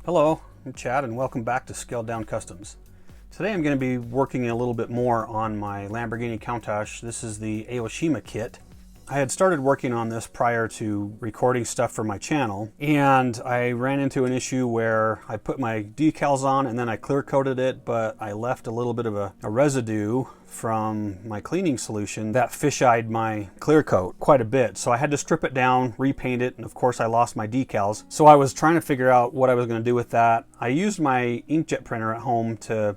Hello, I'm Chad and welcome back to Scaled Down Customs. Today I'm going to be working a little bit more on my Lamborghini Countach. This is the Aoshima kit. I had started working on this prior to recording stuff for my channel, and I ran into an issue where I put my decals on and then I clear coated it, but I left a little bit of a residue from my cleaning solution that fish-eyed my clear coat quite a bit. So I had to strip it down, repaint it, and of course I lost my decals. So I was trying to figure out what I was going to do with that. I used my inkjet printer at home to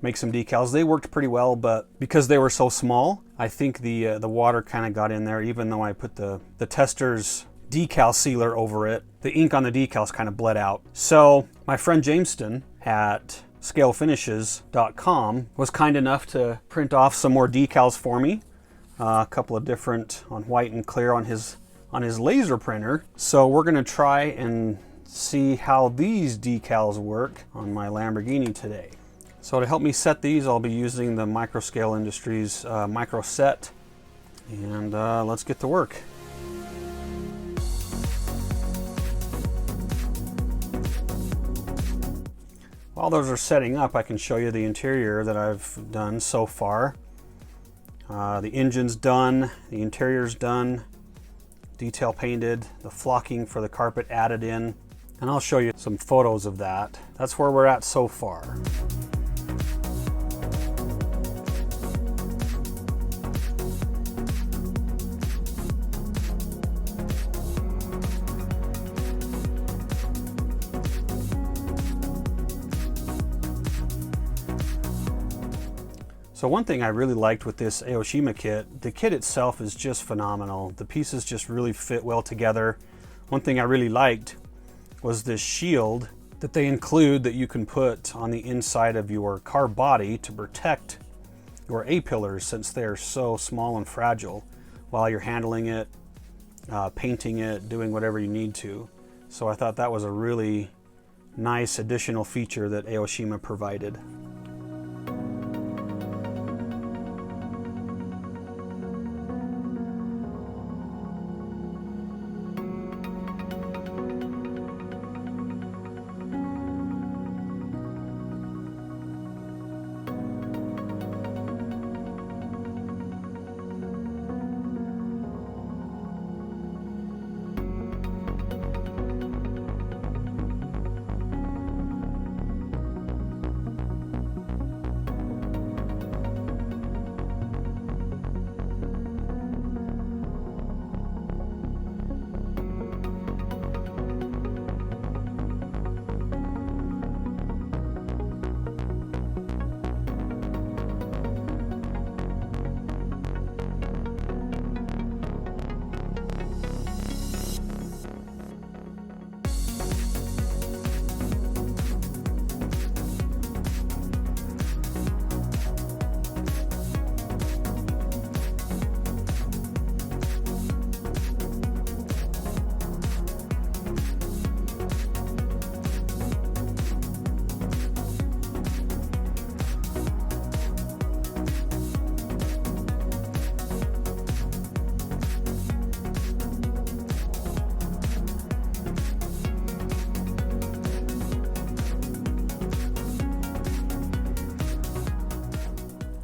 make some decals. They worked pretty well, but because they were so small, I think the water kind of got in there. Even though I put the tester's decal sealer over it, the ink on the decals kind of bled out. So my friend Jameson at scalefinishes.com was kind enough to print off some more decals for me, a couple of different on white and clear on his laser printer. So we're going to try and see how these decals work on my Lamborghini today. So to help me set these, I'll be using the Microscale Industries micro set, and let's get to work. While those are setting up, I can show you the interior that I've done so far. The engine's done, the interior's done, detail painted, the flocking for the carpet added in, and I'll show you some photos of that. That's where we're at so far. So one thing I really liked with this Aoshima kit, the kit itself is just phenomenal. The pieces just really fit well together. One thing I really liked was this shield that they include that you can put on the inside of your car body to protect your A-pillars, since they're so small and fragile while you're handling it, painting it, doing whatever you need to. So I thought that was a really nice additional feature that Aoshima provided.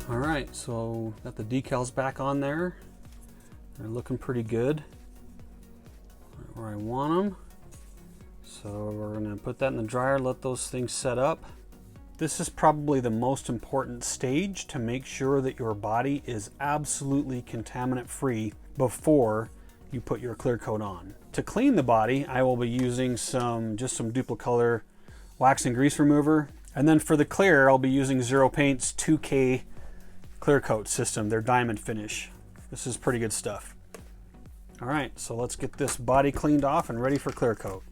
Alright, so got the decals back on there. They're looking pretty good, right where I want them. So we're going to put that in the dryer, let those things set up. This is probably the most important stage to make sure that your body is absolutely contaminant free before you put your clear coat on. To clean the body, I will be using just some Duplicolor wax and grease remover. And then for the clear, I'll be using Zero Paint's 2K clear coat system, their diamond finish. This is pretty good stuff. All right, so let's get this body cleaned off and ready for clear coat.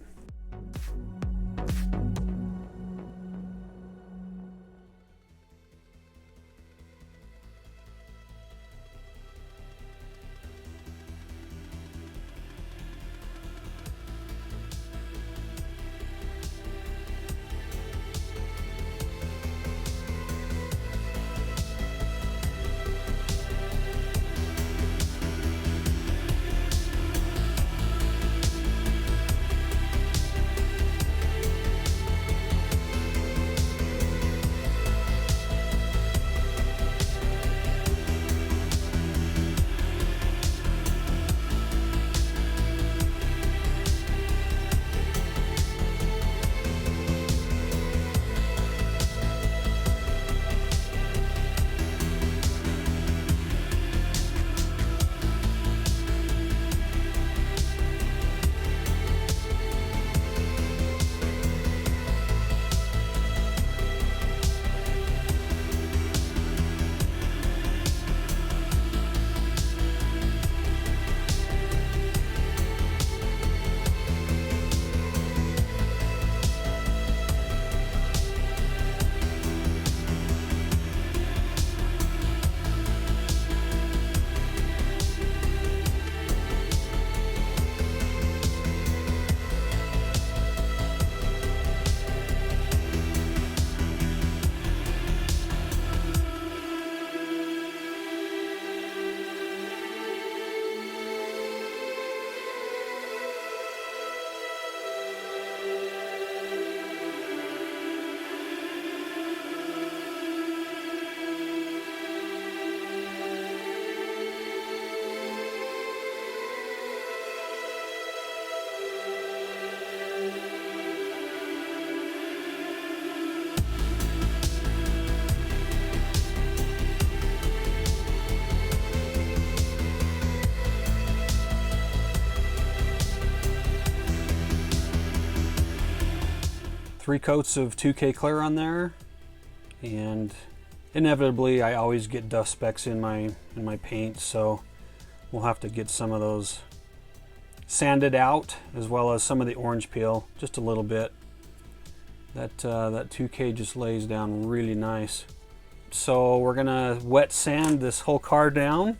3 coats of 2K clear on there, and inevitably I always get dust specks in my paint, so we'll have to get some of those sanded out, as well as some of the orange peel, just a little bit. That 2K just lays down really nice. So we're gonna wet sand this whole car down,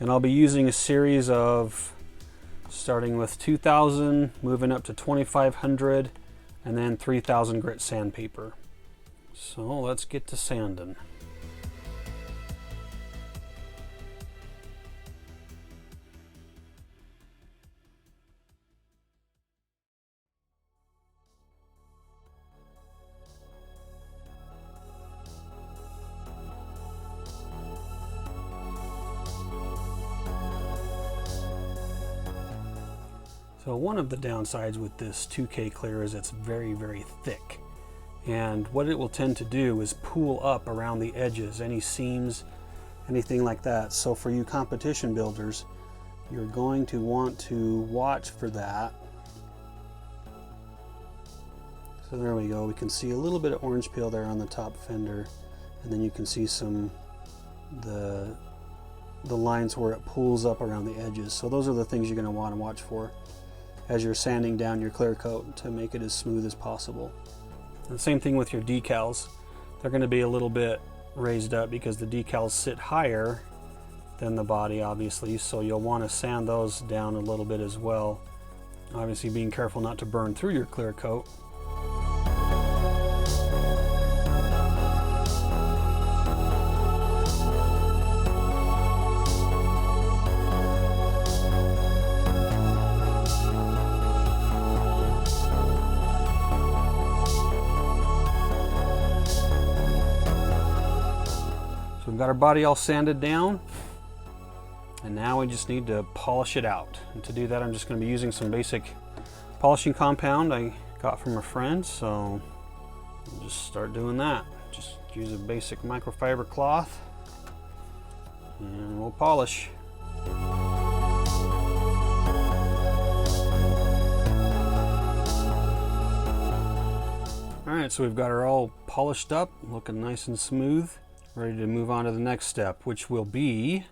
and I'll be using a series of starting with 2000, moving up to 2500, and then 3000 grit sandpaper. So let's get to sanding. So one of the downsides with this 2K clear is it's very, very thick. And what it will tend to do is pool up around the edges, any seams, anything like that. So for you competition builders, you're going to want to watch for that. So there we go. We can see a little bit of orange peel there on the top fender, and then you can see some the lines where it pulls up around the edges. So those are the things you're going to want to watch for as you're sanding down your clear coat to make it as smooth as possible. And same thing with your decals. They're going to be a little bit raised up because the decals sit higher than the body, obviously, so you'll want to sand those down a little bit as well. Obviously being careful not to burn through your clear coat. We've got our body all sanded down, and now we just need to polish it out. And to do that, I'm just going to be using some basic polishing compound I got from a friend, so I'll just start doing that. Just use a basic microfiber cloth and we'll polish. Alright, so we've got her all polished up, looking nice and smooth. Ready to move on to the next step, which will be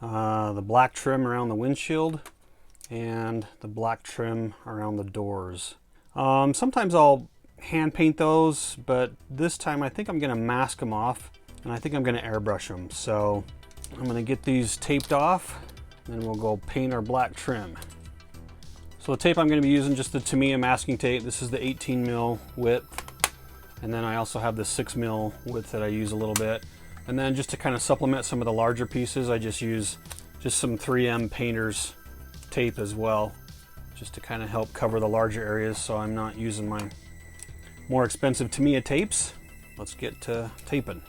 the black trim around the windshield and the black trim around the doors. Sometimes I'll hand paint those, but this time I think I'm going to mask them off, and I think I'm going to airbrush them. So I'm going to get these taped off, and we'll go paint our black trim. So the tape I'm going to be using, just the Tamiya masking tape. This is the 18 mil width, and then I also have the 6 mil width that I use a little bit. And then just to kind of supplement some of the larger pieces, I just use some 3M painter's tape as well, just to kind of help cover the larger areas so I'm not using my more expensive Tamiya tapes. Let's get to taping.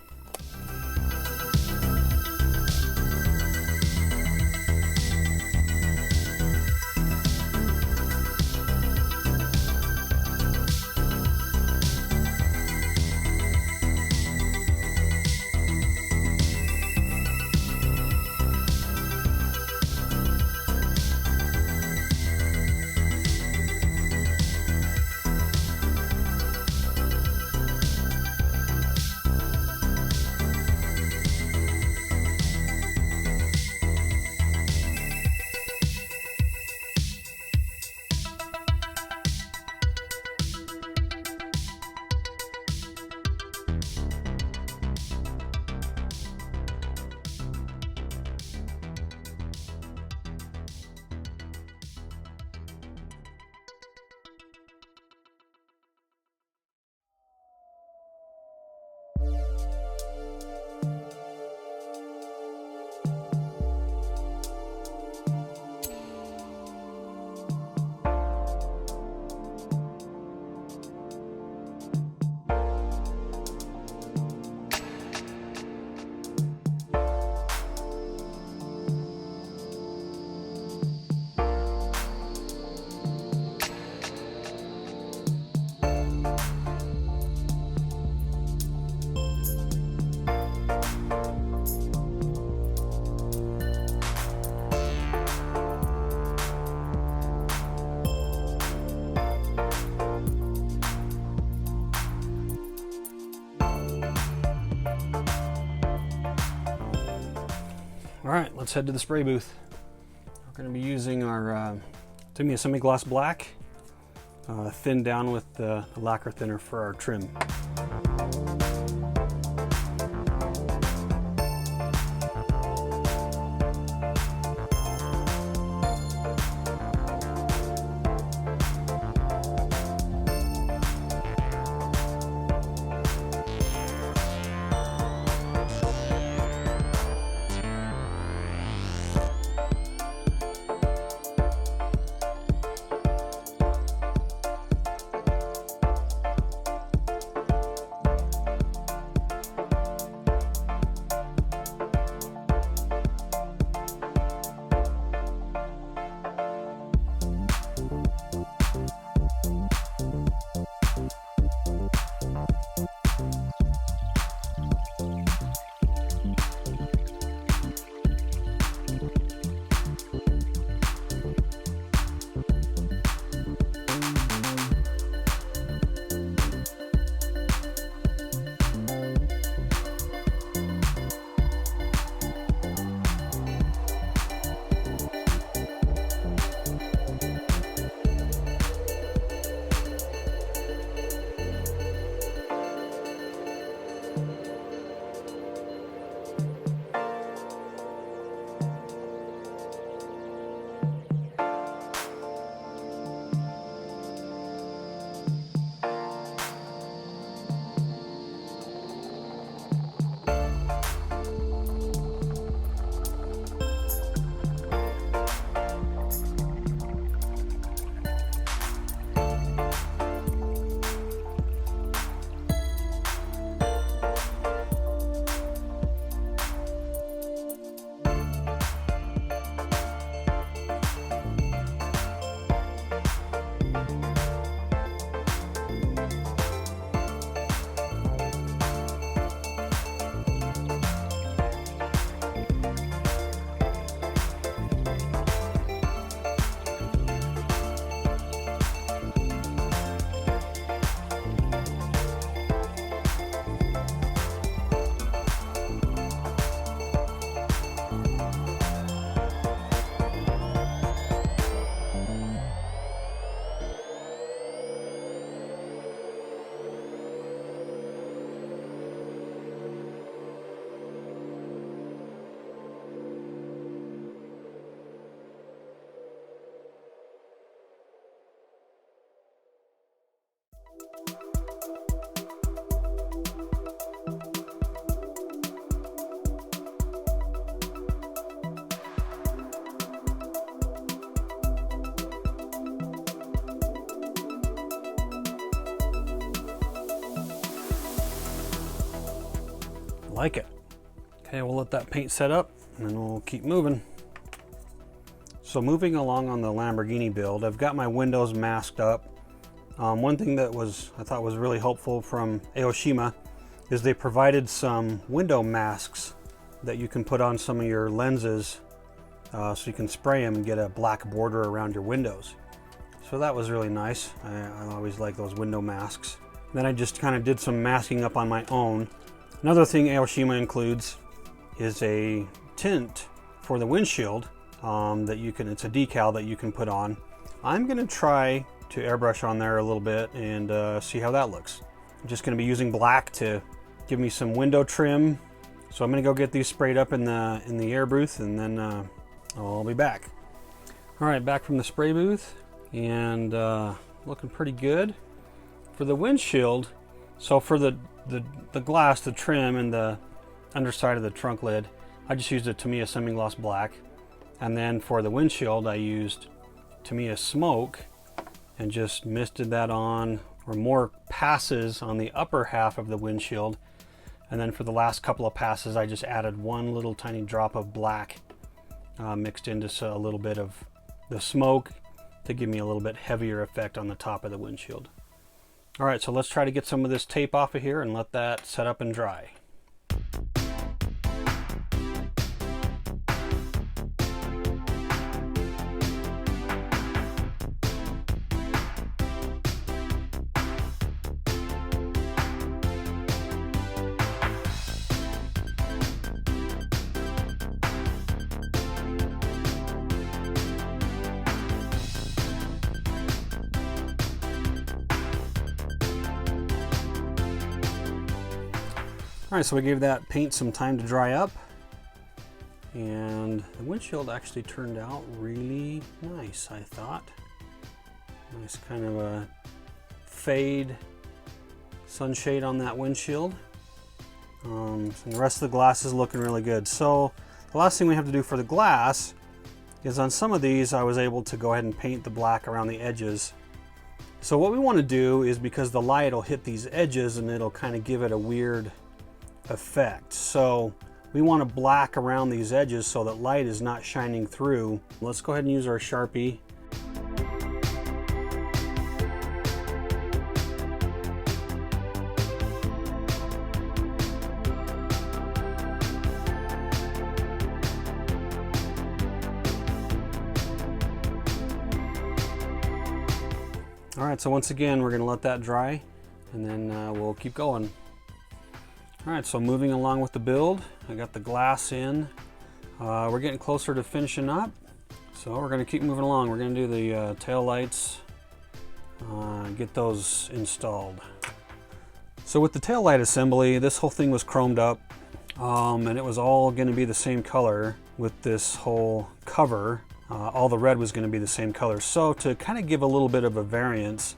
Alright, let's head to the spray booth. We're going to be using our Tamiya semi-gloss black, thinned down with the lacquer thinner for our trim. Like it. Okay, we'll let that paint set up and then we'll keep moving. So moving along on the Lamborghini build, I've got my windows masked up. One thing that I thought was really helpful from Aoshima is they provided some window masks that you can put on some of your lenses so you can spray them and get a black border around your windows. So that was really nice. I always like those window masks. Then I just kind of did some masking up on my own. Another thing Aoshima includes is a tint for the windshield it's a decal that you can put on. I'm going to try to airbrush on there a little bit and see how that looks. I'm just going to be using black to give me some window trim. So I'm going to go get these sprayed up in the air booth and then I'll be back. All right, back from the spray booth and looking pretty good. For the windshield, so for the glass, the trim, and the underside of the trunk lid, I just used a Tamiya semi-gloss black. And then for the windshield, I used Tamiya smoke and just misted that on, or more passes on the upper half of the windshield. And then for the last couple of passes, I just added one little tiny drop of black mixed into a little bit of the smoke to give me a little bit heavier effect on the top of the windshield. All right, so let's try to get some of this tape off of here and let that set up and dry. All right, so we gave that paint some time to dry up, and the windshield actually turned out really nice, I thought. Nice kind of a fade sunshade on that windshield. And the rest of the glass is looking really good. So the last thing we have to do for the glass is on some of these I was able to go ahead and paint the black around the edges. So what we want to do is, because the light will hit these edges and it'll kind of give it a weird effect. So we want to black around these edges so that light is not shining through. Let's go ahead and use our Sharpie. All right, so once again, we're going to let that dry, and then we'll keep going. All right, so moving along with the build, I got the glass in. We're getting closer to finishing up, so we're going to keep moving along. We're going to do the tail lights, get those installed. So with the tail light assembly, this whole thing was chromed up, and it was all going to be the same color with this whole cover. All the red was going to be the same color. So to kind of give a little bit of a variance,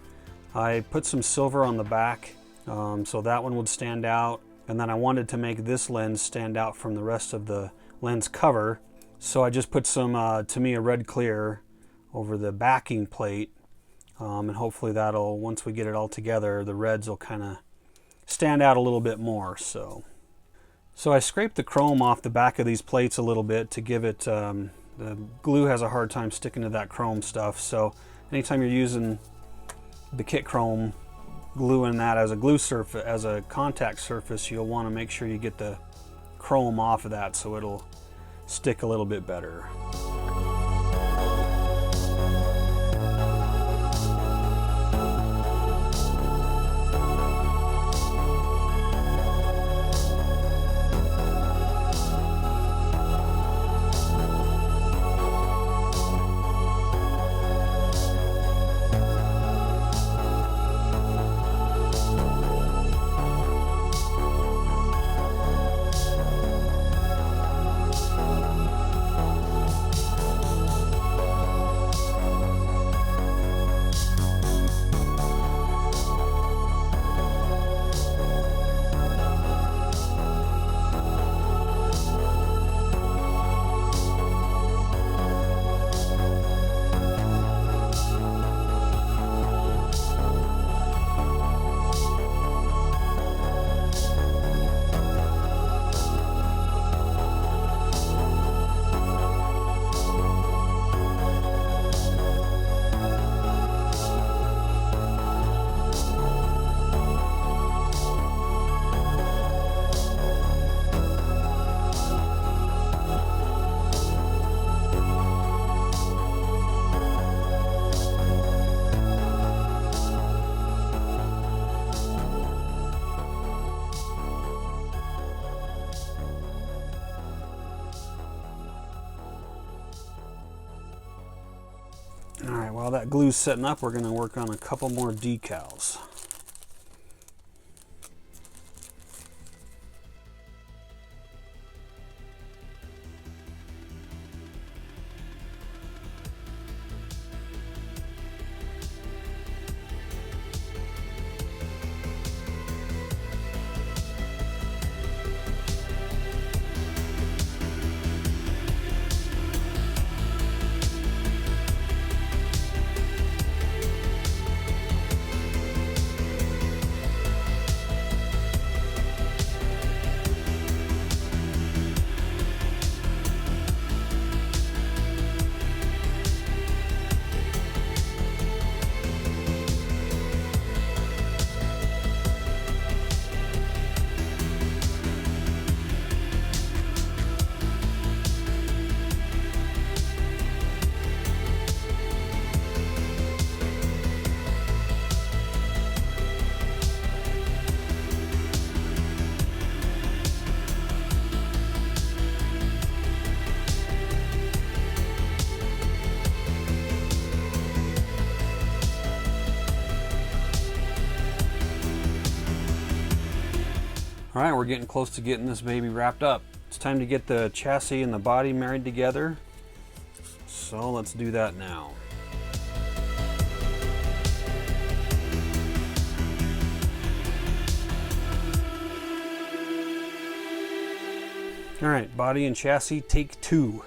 I put some silver on the back, so that one would stand out. And then I wanted to make this lens stand out from the rest of the lens cover. So I just put some, to me, a red clear over the backing plate. And hopefully that'll, once we get it all together, the reds will kind of stand out a little bit more. So I scraped the chrome off the back of these plates a little bit to give it, the glue has a hard time sticking to that chrome stuff, so anytime you're using the kit chrome, gluing that as a glue surface, as a contact surface, you'll want to make sure you get the chrome off of that so it'll stick a little bit better. All right, while that glue's setting up, we're going to work on a couple more decals. All right, we're getting close to getting this baby wrapped up. It's time to get the chassis and the body married together. So let's do that now. All right, body and chassis, take 2.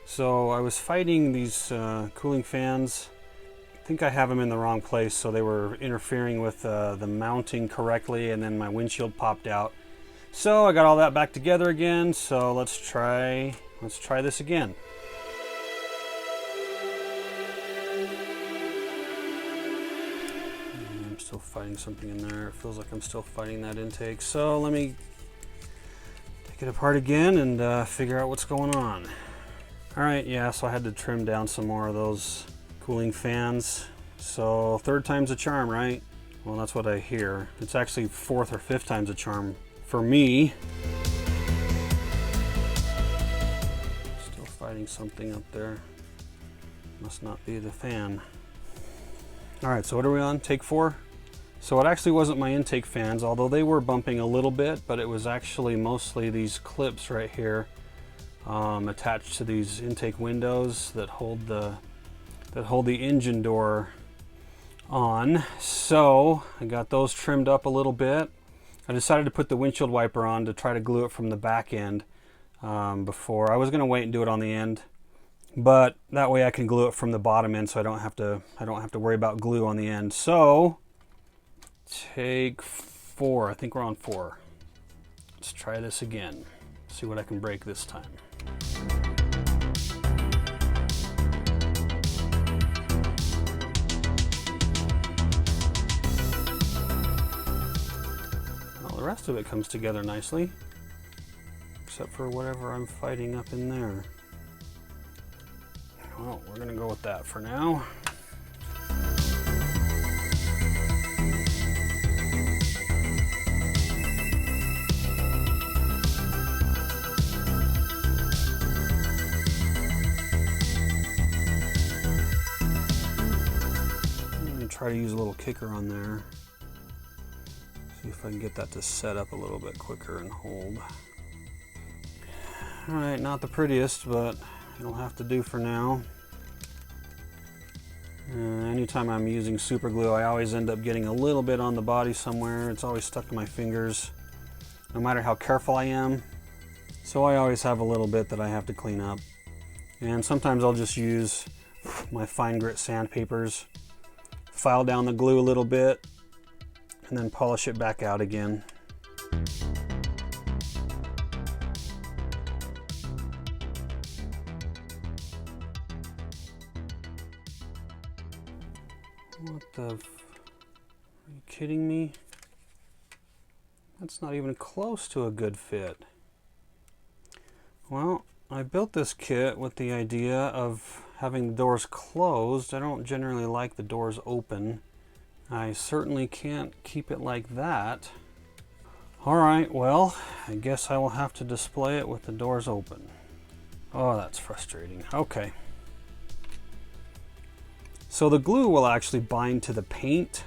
So I was fighting these cooling fans. I think I have them in the wrong place, so they were interfering with the mounting correctly, and then my windshield popped out. So I got all that back together again. So let's try this again. I'm still fighting something in there. It feels like I'm still fighting that intake. So let me take it apart again and figure out what's going on. All right, yeah, so I had to trim down some more of those cooling fans. So 3rd time's a charm, right? Well, that's what I hear. It's actually 4th or 5th time's a charm for me. Still fighting something up there. Must not be the fan. All right, so what are we on? Take 4? So it actually wasn't my intake fans, although they were bumping a little bit, but it was actually mostly these clips right here attached to these intake windows that hold the engine door on. So I got those trimmed up a little bit. I decided to put the windshield wiper on to try to glue it from the back end before. I was going to wait and do it on the end, but that way I can glue it from the bottom end, so I don't have to worry about glue on the end. So take 4. I think we're on 4. Let's try this again. See what I can break this time. Well, the rest of it comes together nicely, except for whatever I'm fighting up in there. Well, we're gonna go with that for now. Try to use a little kicker on there. See if I can get that to set up a little bit quicker and hold. All right, not the prettiest, but it'll have to do for now. Anytime I'm using super glue, I always end up getting a little bit on the body somewhere. It's always stuck to my fingers, no matter how careful I am. So I always have a little bit that I have to clean up. And sometimes I'll just use my fine grit sandpapers, file down the glue a little bit, and then polish it back out again. What the are you kidding me? That's not even close to a good fit. Well, I built this kit with the idea of having the doors closed. I don't generally like the doors open. I certainly can't keep it like that. All right, well, I guess I will have to display it with the doors open. Oh, that's frustrating. Okay. So the glue will actually bind to the paint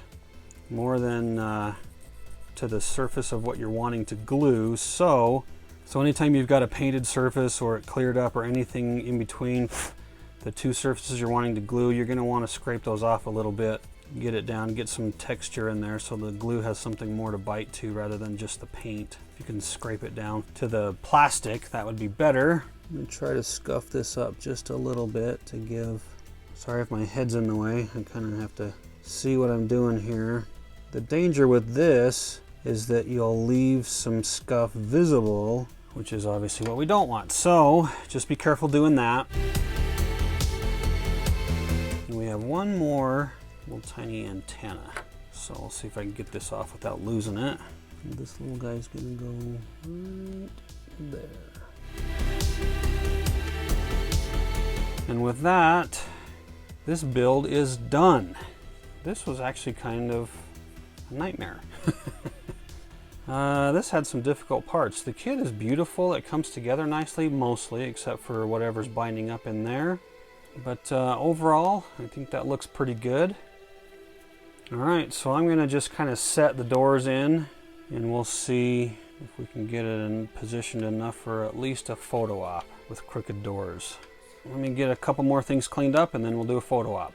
more than to the surface of what you're wanting to glue. So anytime you've got a painted surface or it cleared up or anything in between the 2 surfaces you're wanting to glue, you're going to want to scrape those off a little bit, get it down, get some texture in there so the glue has something more to bite to rather than just the paint. If you can scrape it down to the plastic, that would be better. I'm going to try to scuff this up just a little bit to give... Sorry if my head's in the way, I kind of have to see what I'm doing here. The danger with this is that you'll leave some scuff visible, which is obviously what we don't want. So just be careful doing that. And we have one more little tiny antenna. So I'll see if I can get this off without losing it. And this little guy's gonna go right there. And with that, this build is done. This was actually kind of a nightmare. This had some difficult parts. The kit is beautiful. It comes together nicely, mostly, except for whatever's binding up in there. But overall, I think that looks pretty good. All right, so I'm gonna just kind of set the doors in and we'll see If we can get it in positioned enough for at least a photo op with crooked doors. Let me get a couple more things cleaned up and then we'll do a photo op.